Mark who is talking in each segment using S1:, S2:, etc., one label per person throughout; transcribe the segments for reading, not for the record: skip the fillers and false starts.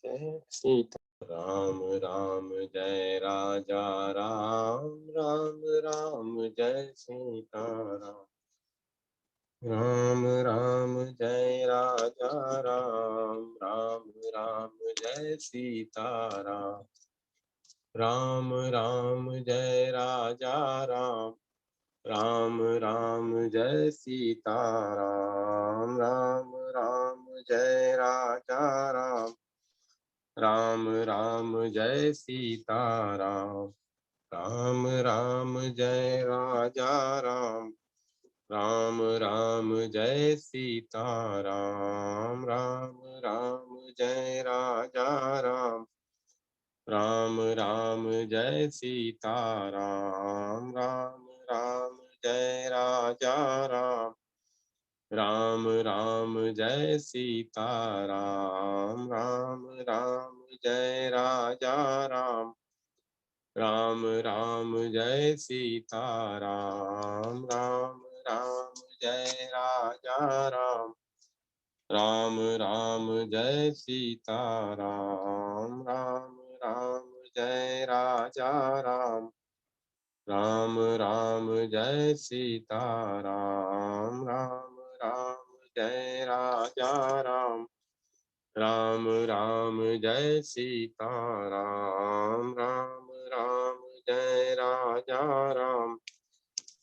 S1: जय सीता राम राम जय राजा राम राम राम जय सीता राम राम राम जय राजा राम राम राम जय सीता राम राम राम जय राजा राम राम राम जय सीता राम राम राम जय राजा राम राम राम जय सीता राम राम राम जय राजा राम राम राम जय सीता राम राम राम जय राजा राम राम राम जय सीता राम राम राम जय राजा राम राम राम जय सीता राम राम राम जय राजा राम राम राम जय सीता राम राम राम जय राजा राम राम राम जय सीता राम राम राम जय राजा राम राम राम जय सीता राम राम राम जय राजा राम राम राम जय सीता राम राम राम जय राजा राम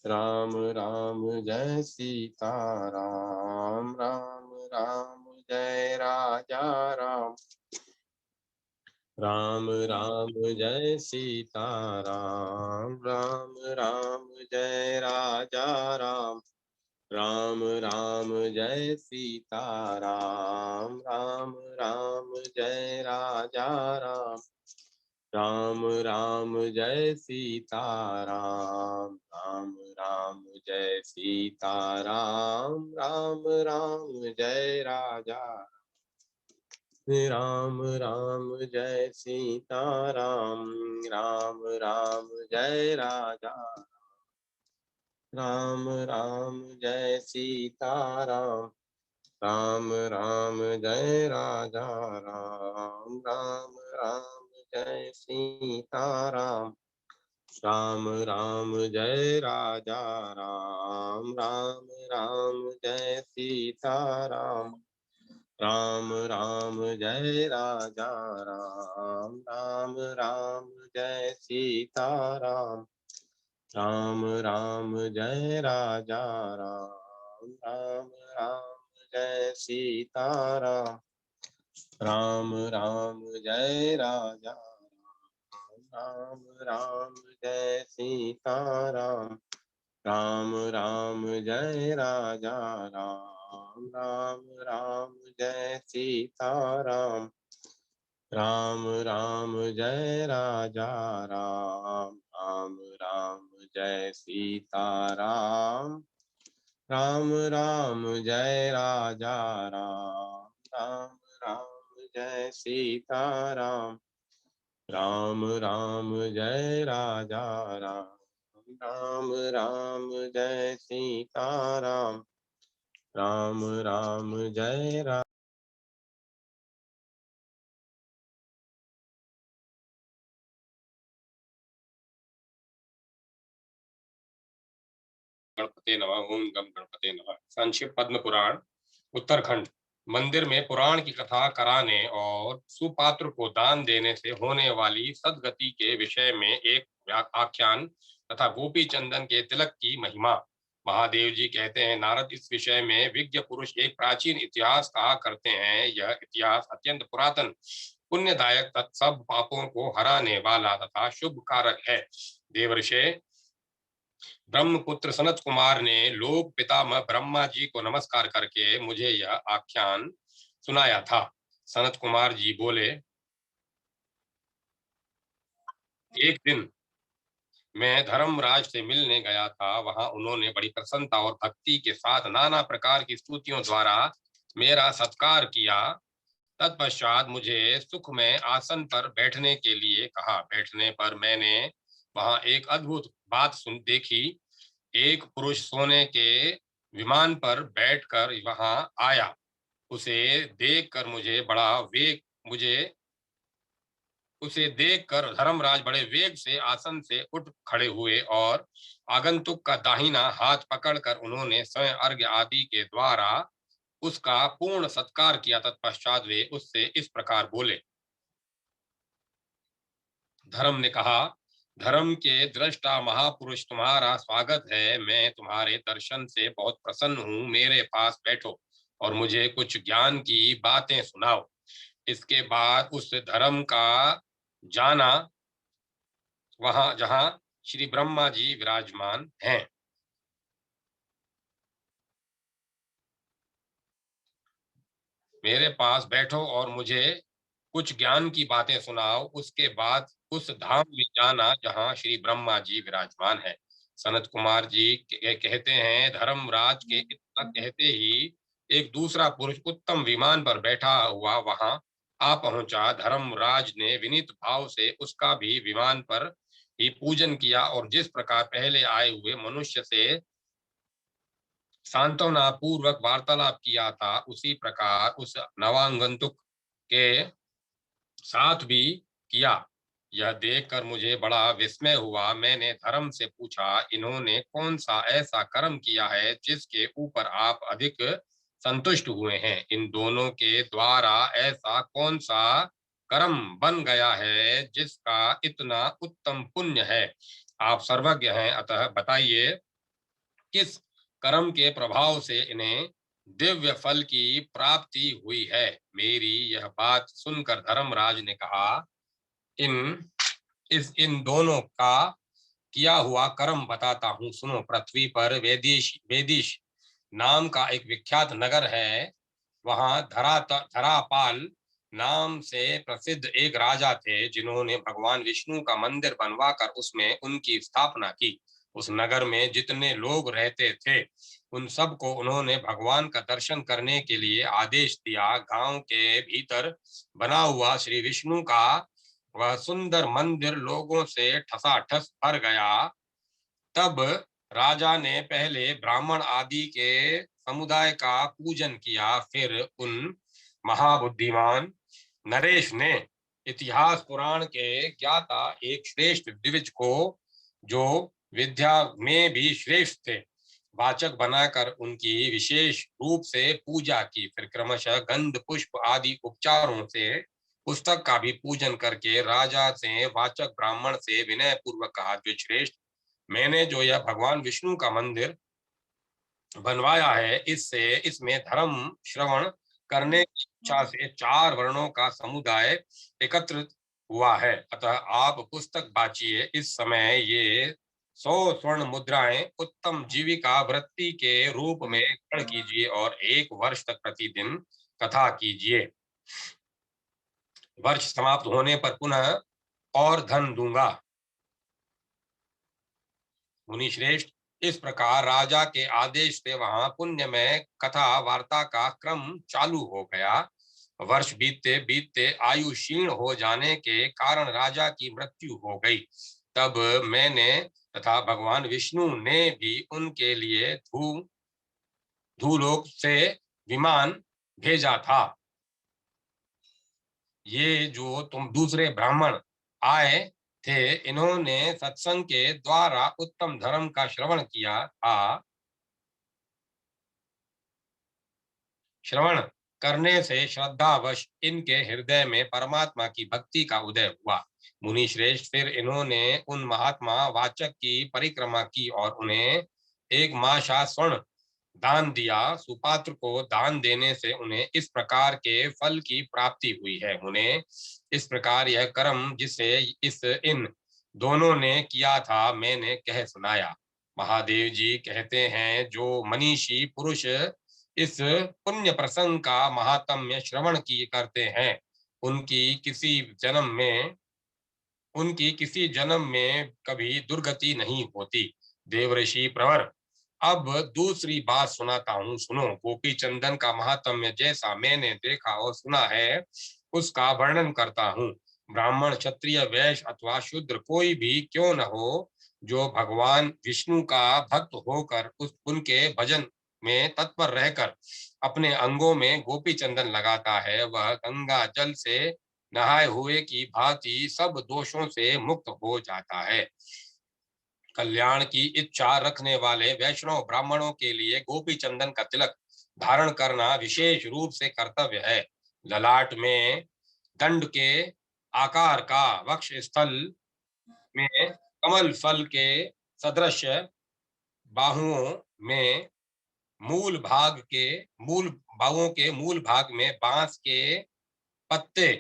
S1: राम राम जय सीता राम राम राम जय राजा राम राम राम जय सीता राम राम राम जय राजा राम राम राम जय सीता राम राम राम जय राजा राम राम राम जय सीता राम राम राम जय सीता राम राम राम जय राजा राम राम जय सीता राम राम राम जय राजा राम राम जय सीता राम राम राम जय राजा राम राम राम जय सीता राम राम राम जय राजा राम राम राम जय सीता राम राम राम जय राजा राम राम राम जय सीता राम राम राम जय राजा राम राम राम जय सीता राम राम राम जय राजा राम राम जय सीता राम राम राम जय राजा राम राम राम जय सीता राम राम राम जय राजा राम राम राम जय सीता राम राम राम जय राजा राम राम राम जय सीता राम राम राम जय राजा राम राम राम जय सीता राम राम राम जय राम गणपते नमः। ओम गम गणपते नमः। संक्षिप्त पद्म पुराण उत्तरखंड। मंदिर में पुराण की कथा कराने और सुपात्र को दान देने से होने वाली सदगति के विषय में एक आख्यान तथा गोपी चंदन के तिलक की महिमा। महादेव जी कहते हैं, नारद इस विषय में विज्ञ पुरुष एक प्राचीन इतिहास कहा करते हैं। यह इतिहास अत्यंत पुरातन, पुण्यदायक तथा सब पापों को हराने वाला तथा शुभ कारक है। देवर्षि ब्रह्मपुत्र सनत कुमार ने लोक पितामह ब्रह्मा जी को नमस्कार करके मुझे यह आख्यान सुनाया था। सनत कुमार जी बोले, एक दिन मैं धर्मराज से मिलने गया था। वहां उन्होंने बड़ी प्रसन्नता और भक्ति के साथ नाना प्रकार की स्तुतियों द्वारा मेरा सत्कार किया। तत्पश्चात मुझे सुख में आसन पर बैठने के लिए कहा। बैठने पर मैंने वहां एक अद्भुत बात सुन देखी। एक पुरुष सोने के विमान पर बैठकर वहां आया। उसे देखकर मुझे उसे देखकर धर्मराज बड़े वेग से आसन से उठ खड़े हुए और आगंतुक का दाहिना हाथ पकड़कर उन्होंने स्वयं अर्घ्य आदि के द्वारा उसका पूर्ण सत्कार किया। तत्पश्चात वे उससे इस प्रकार बोले। धर्म ने कहा, धर्म के दृष्टा महापुरुष, तुम्हारा स्वागत है। मैं तुम्हारे दर्शन से बहुत प्रसन्न हूँ। मेरे पास बैठो और मुझे कुछ ज्ञान की बातें सुनाओ। इसके बाद उस धर्म का जाना वहां जहां श्री ब्रह्मा जी विराजमान हैं। मेरे पास बैठो और मुझे कुछ ज्ञान की बातें सुनाओ। उसके बाद उस धाम में जाना जहां श्री ब्रह्मा जी विराजमान है। सनत कुमार जी कहते हैं, धर्मराज के इतना कहते ही एक दूसरा पुरुष उत्तम विमान पर बैठा हुआ वहां आ पहुंचा। धर्मराज ने विनीत भाव से उसका भी विमान पर ही पूजन किया और जिस प्रकार पहले आए हुए मनुष्य से सांत्वना पूर्वक वार्तालाप किया था, उसी प्रकार उस नवागंतुक के साथ भी किया। यह देखकर मुझे बड़ा विस्मय हुआ। मैंने धर्म से पूछा, इन्होंने कौन सा ऐसा कर्म किया है जिसके ऊपर आप अधिक संतुष्ट हुए हैं? इन दोनों के द्वारा ऐसा कौन सा कर्म बन गया है जिसका इतना उत्तम पुण्य है? आप सर्वज्ञ हैं, अतः बताइए किस कर्म के प्रभाव से इन्हें दिव्य फल की प्राप्ति हुई है। मेरी यह बात सुनकर धर्मराज ने कहा, इन इन दोनों का किया हुआ कर्म बताता हूँ, सुनो। पृथ्वी पर वेदिश वेदिश नाम का एक विख्यात नगर है। वहां धरापाल नाम से प्रसिद्ध एक राजा थे जिन्होंने भगवान विष्णु का मंदिर बनवाकर उसमें उनकी स्थापना की। उस नगर में जितने लोग रहते थे उन सबको उन्होंने भगवान का दर्शन करने के लिए आदेश दिया। गांव के भीतर बना हुआ श्री विष्णु का वह सुंदर मंदिर लोगों से ठसाठस भर गया। तब राजा ने पहले ब्राह्मण आदि के समुदाय का पूजन किया, फिर उन महाबुद्धिमान नरेश ने इतिहास पुराण के ज्ञाता एक श्रेष्ठ द्विज को, जो विद्या में भी श्रेष्ठ थे, वाचक बनाकर उनकी विशेष रूप से पूजा की। फिर क्रमशः गंध पुष्प आदि उपचारों से पुस्तक का भी पूजन करके राजा से वाचक ब्राह्मण से विनय पूर्वक कहा, द्विजश्रेष्ठ, मैंने जो यह भगवान विष्णु का मंदिर बनवाया है, इससे इसमें धर्म श्रवण करने की इच्छा से चार वर्णों का समुदाय एकत्रित हुआ है। अतः आप पुस्तक बांचिए। इस समय ये 100 स्वर्ण मुद्राएं उत्तम जीविका वृत्ति के रूप में ग्रहण कीजिए और 1 वर्ष तक प्रतिदिन कथा कीजिए। वर्ष समाप्त होने पर पुनः और धन दूंगा। मुनि श्रेष्ठ, इस प्रकार राजा के आदेश से वहां पुण्य में कथा वार्ता का क्रम चालू हो गया। वर्ष बीतते बीतते आयु क्षीण हो जाने के कारण राजा की मृत्यु हो गई। तब मैंने तथा भगवान विष्णु ने भी उनके लिए धूलोक से विमान भेजा था। ये जो तुम दूसरे ब्राह्मण आए थे, इन्होंने सत्संग के द्वारा उत्तम धर्म का श्रवण किया था। श्रवण करने से श्रद्धावश इनके हृदय में परमात्मा की भक्ति का उदय हुआ। मुनि श्रेष्ठ, फिर इन्होंने उन महात्मा वाचक की परिक्रमा की और उन्हें 1 मासा स्वर्ण दान दिया। सुपात्र को दान देने से उन्हें इस प्रकार के फल की प्राप्ति हुई है। उन्हें इस प्रकार यह कर्म जिसे इस इन दोनों ने किया था, मैंने कह सुनाया। महादेव जी कहते हैं, जो मनीषी पुरुष इस पुण्य प्रसंग का महात्म्य श्रवण की करते हैं, उनकी किसी जन्म में उनकी किसी जन्म में कभी दुर्गति नहीं होती। देवऋषि प्रवर, अब दूसरी बात सुनाता हूँ, सुनो। गोपी चंदन का महात्म्य जैसा मैंने देखा और सुना है, उसका वर्णन करता हूँ। ब्राह्मण, क्षत्रिय, वैश्य अथवा शूद्र कोई भी क्यों न हो, जो भगवान विष्णु का भक्त होकर उनके भजन में तत्पर रहकर अपने अंगों में गोपी चंदन लगाता है, वह गंगा जल से नहाए हुए की भांति सब दोषों से मुक्त हो जाता है। कल्याण की इच्छा रखने वाले वैष्णव ब्राह्मणों के लिए गोपी चंदन का तिलक धारण करना विशेष रूप से कर्तव्य है। ललाट में दंड के आकार का, वक्ष स्थल में कमल फल के सदृश, बाहुओं में मूल बाहुओं के मूल भाग में बांस के पत्ते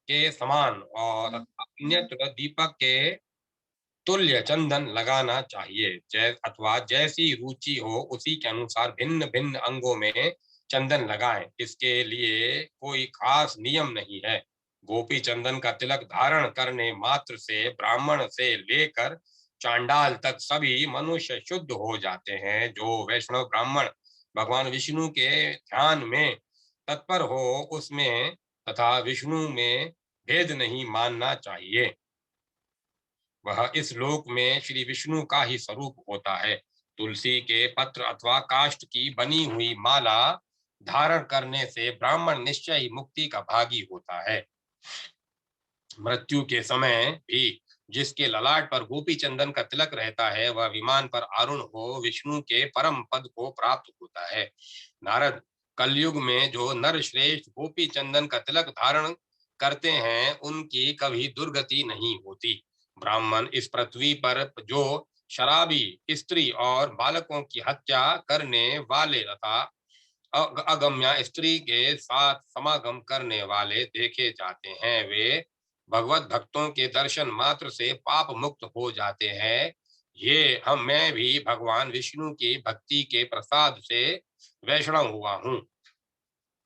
S1: के समान और अन्यत्र दीपक के तुल्य चंदन लगाना चाहिए। अथवा जैसी रुचि हो उसी के अनुसार भिन्न भिन्न अंगों में चंदन लगाएं। इसके लिए कोई खास नियम नहीं है। गोपी चंदन का तिलक धारण करने मात्र से ब्राह्मण से लेकर चांडाल तक सभी मनुष्य शुद्ध हो जाते हैं। जो वैष्णव ब्राह्मण भगवान विष्णु के ध्यान में तत्पर हो उसमें तथा विष्णु में भेद नहीं मानना चाहिए। वह इस लोक में श्री विष्णु का ही स्वरूप होता है। तुलसी के पत्र अथवा काष्ठ की बनी हुई माला धारण करने से ब्राह्मण निश्चय ही मुक्ति का भागी होता है। मृत्यु के समय भी जिसके ललाट पर गोपी चंदन का तिलक रहता है वह विमान पर आरूढ़ हो विष्णु के परम पद को प्राप्त होता है। नारद, कलयुग में जो नर श्रेष्ठ गोपी चंदन का तिलक धारण करते हैं उनकी कभी दुर्गति नहीं होती। ब्राह्मण इस पृथ्वी पर जो शराबी, स्त्री और बालकों की हत्या करने वाले तथा अगम्या स्त्री के साथ समागम करने वाले देखे जाते हैं वे भगवत भक्तों के दर्शन मात्र से पाप मुक्त हो जाते हैं। ये मैं भी भगवान विष्णु की भक्ति के प्रसाद से वैष्णव हुआ हूँ।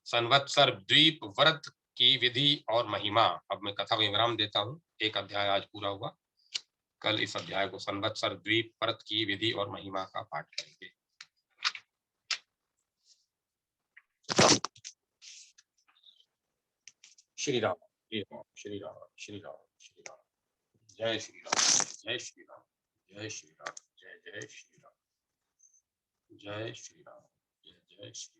S1: संवत्सर द्वीप व्रत की विधि और महिमा। अब मैं कथा में विराम देता हूँ। एक अध्याय आज पूरा हुआ। कल इस अध्याय को संवत्सर द्वीप व्रत की विधि और महिमा का पाठ करेंगे। श्री राम, श्री राम, श्री राम, श्री राम, श्री राम। जय श्री राम, जय श्री राम, जय श्री राम, जय जय श्री राम, जय श्री राम, जय जय श्री